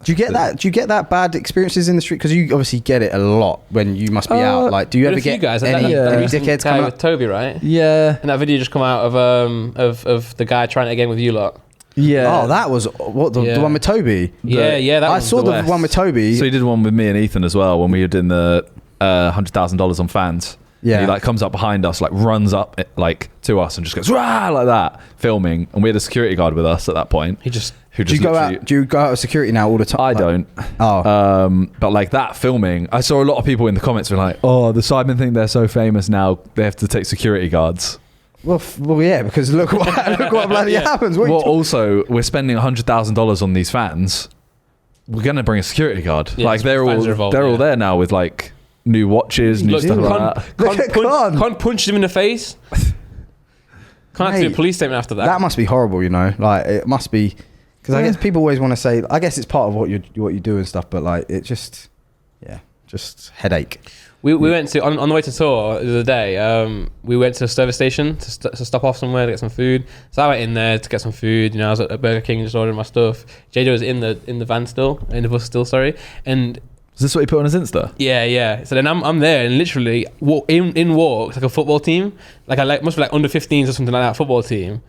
Do you get that? Do you get that bad experiences in the street? Because you obviously get it a lot when you must be out. Like, do you ever get guys, any dickheads come out? With Toby, right? Yeah. And that video just come out of the guy trying it again with you lot. Yeah. Oh, that was the one with Toby. That I saw the one with Toby. So he did one with me and Ethan as well when we were doing the $100,000 on fans. Yeah. And he like comes up behind us, like runs up like to us and just goes rah like that, filming. And we had a security guard with us at that point. Do you go out with security now all the time? I don't. Oh. But like that filming, I saw a lot of people in the comments were like, "Oh, the Sidemen think they're so famous now, they have to take security guards." Well, yeah, because look what bloody happens. Also, we're spending $100,000 on these fans. We're gonna bring a security guard. Yeah, like they're all there now with like new watches, new stuff like that. Can't punch him in the face. Can't have to do a police statement after that. That must be horrible, you know. Like it must be, because I guess people always want to say. I guess it's part of what you do and stuff, but like it just headache. We went to on the way to tour the other day. We went to a service station to stop off somewhere to get some food. So I went in there to get some food. You know, I was at Burger King just ordering my stuff. JJ was in the van still, in the bus still. Sorry, and. Is this what he put on his Insta? Yeah. So then I'm there and literally walks like a football team. Like must be like under 15s or something like that football team.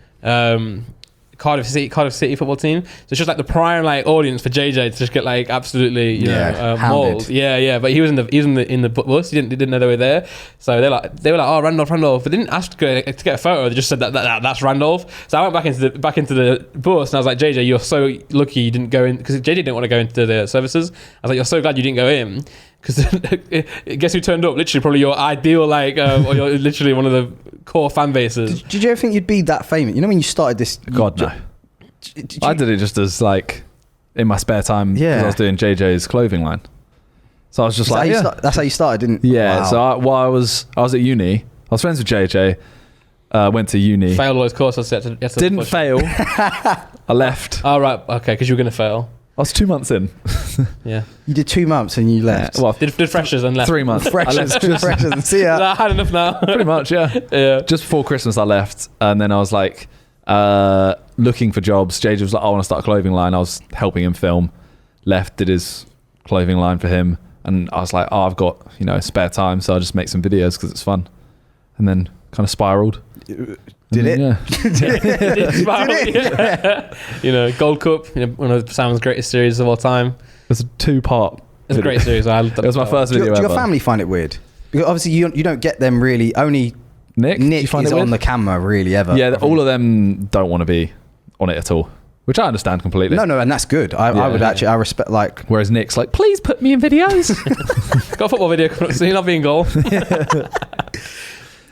Cardiff City football team. So it's just like the prime like audience for JJ to just get like absolutely you know mauled. Yeah. But he was in the bus. He didn't know they were there. So they were like, oh, Randolph. But they didn't ask to get a photo. They just said that's Randolph. So I went back into the bus and I was like, JJ, you're so lucky you didn't go in, because JJ didn't want to go into the services. I was like, you're so glad you didn't go in. Because guess who turned up? Literally, probably your ideal, like, or you're literally one of the core fan bases. Did you ever think you'd be that famous? You know, when you started this. God, no. I did it just as like in my spare time because I was doing JJ's clothing line. So I was just that's how you started, didn't? Yeah. Wow. So I was at uni. I was friends with JJ. Went to uni. Failed all his courses. Didn't fail. I left. Oh right, okay, because you were gonna fail. I was 2 months in. Yeah. You did 2 months and you left. Yeah. Well, did freshers and left. 3 months. Freshers and see ya. I had enough now. Pretty much, yeah. Just before Christmas, I left, and then I was like looking for jobs. JJ was like, "I want to start a clothing line." I was helping him film. Left, did his clothing line for him, and I was like, "Oh, I've got spare time, so I'll just make some videos because it's fun." And then kind of spiraled. Did it? Yeah. Yeah. You know, Gold Cup, one of Simon's greatest series of all time. It's a 2-part. It's a great series. It was my first video ever. Do your family find it weird? Because obviously you don't get them really. Only Nick is on the camera really ever. Yeah, all of them don't want to be on it at all, which I understand completely. No, and that's good. I would actually, I respect like. Whereas Nick's like, please put me in videos. Got a football video coming up soon. I'll be in goal.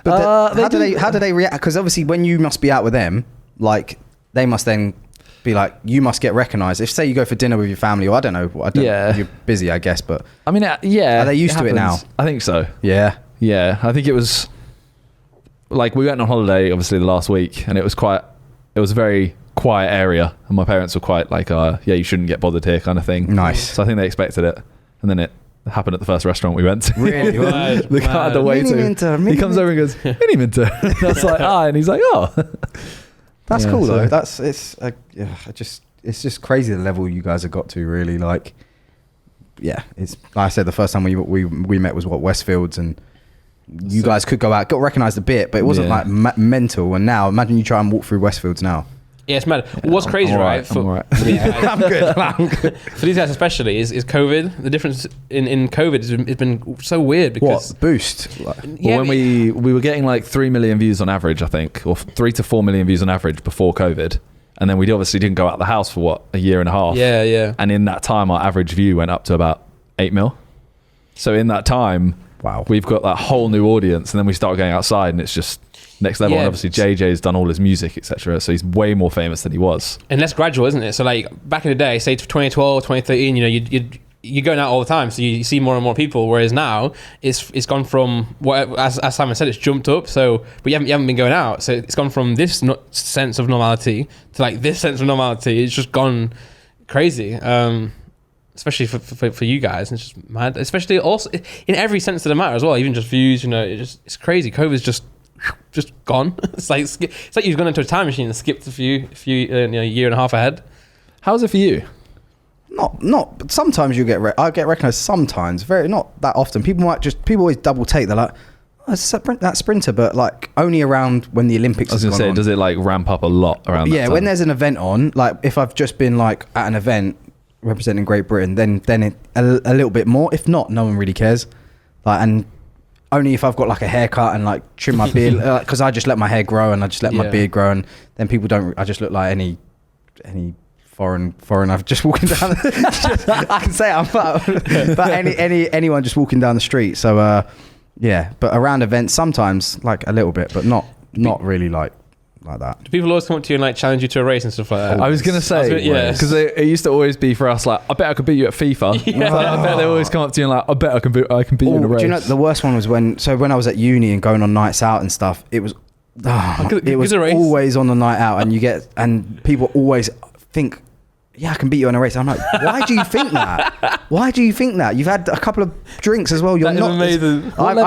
But how do they react? Because obviously when you must be out with them, like they must then be like, you must get recognised. If say you go for dinner with your family, or I don't know, you're busy, I guess. But I mean, are they used to it now? I think so. Yeah. I think it was like we went on holiday obviously the last week, and it was a very quiet area, and my parents were quite like, you shouldn't get bothered here kind of thing. Nice. So I think they expected it, and then it happened at the first restaurant we went to. Really? The guy had the waiter. He comes over and goes, Miniminter. That's like, and he's like, oh. That's cool though. It's just crazy the level you guys have got to, really. Like, it's like I said, the first time we met was Westfields, and you guys could go out, got recognised a bit, but it wasn't like mental. And now imagine you try and walk through Westfields now. Yeah, it's mad. What's crazy, right? For these guys, I'm good. For these guys especially, is COVID. The difference in COVID has been so weird because... What? Boost? When we were getting like 3 million views on average, I think, or 3 to 4 million views on average before COVID. And then we obviously didn't go out the house for a year and a half. Yeah. And in that time, our average view went up to about 8 mil. So in that time, we've got that whole new audience, and then we start going outside and it's just... next level. And obviously JJ's done all his music, etc., so he's way more famous than he was, and less gradual, isn't it? So like back in the day, say 2012 2013, you're going out all the time, so you see more and more people, whereas now it's gone from as Simon said, it's jumped up. So but you haven't been going out, so it's gone from this sense of normality to like this sense of normality. It's just gone crazy, especially for you guys. It's just mad, especially also in every sense of the matter as well, even just views. It's crazy. COVID's just gone. It's like you've gone into a time machine and skipped a few year and a half ahead. How's it for you? Not. But sometimes you I get recognised. Sometimes, very not that often. People always double take. They're like, oh, it's that sprinter, but like only around when the Olympics. I was gonna say, does it like ramp up a lot around? Yeah, that time? when there's an event on, like if I've just been like at an event representing Great Britain, then a little bit more. If not, no one really cares. Like, and only if I've got like a haircut and like trim my beard, because I just let my hair grow and I just let my beard grow, and then people don't. I just look like any foreign. I've just walking down. I can say I'm, but anyone just walking down the street. So yeah, but around events sometimes like a little bit, but not really like that. Do people always come up to you and like challenge you to a race and stuff like that? I was gonna say, because it used to always be for us like, I bet I could beat you at FIFA. Yeah. I bet they always come up to you and like, I bet I can beat you in a race. Do you know the worst one was when I was at uni and going on nights out and stuff? It was always on the night out, and people always think, yeah, I can beat you in a race. I'm like, why do you think that? Why do you think that? You've had a couple of drinks as well. You're not amazing. What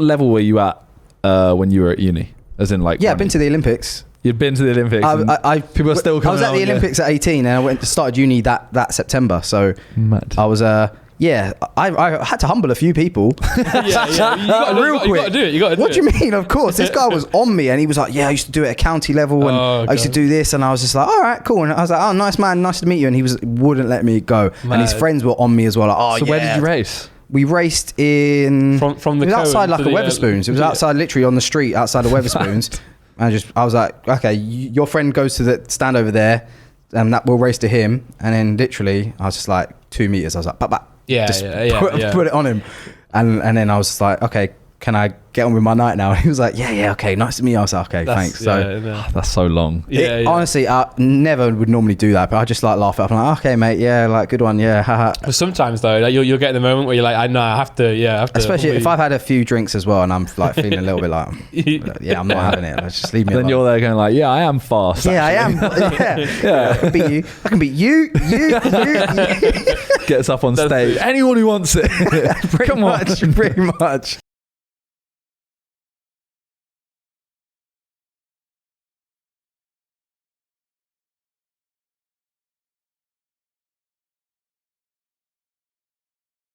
level were you at when you were at uni? As in, like, I've been to the Olympics. You'd been to the Olympics. People are still coming. I was at the Olympics at 18, and I started uni that September. So mad. I was I had to humble a few people. You got to do it. You got to do it. What do you mean? Of course, this guy was on me, and he was like, "Yeah, I used to do it at county level, and I used to do this," and I was just like, "All right, cool." And I was like, "Oh, nice man, nice to meet you." And he wouldn't let me go, and his friends were on me as well. Like, "Oh, so where did you race?" We raced in from the it was outside like a Weatherspoons. It was outside, literally on the street outside of Weatherspoons. And I was like, okay, your friend goes to the stand over there, and that will race to him. And then literally, I was just like 2 meters. I was like, put it on him. And then I was just like, okay, can I get on with my night now? And he was like, yeah, okay, nice to meet you. I was like, okay, thanks. That's so long. Honestly, I never would normally do that, but I just like laugh it up. I'm like, okay, mate, yeah, like good one, yeah, haha. But sometimes though, like you'll get the moment where you're like, I know, I have to. Especially if I've had a few drinks as well, and I'm like feeling a little bit like, yeah, I'm not having it. Let's just leave me alone. Then you're there going like, yeah, I am fast. Yeah, actually. I am. Yeah. I can beat you. Gets up on stage. Anyone who wants it. Pretty much.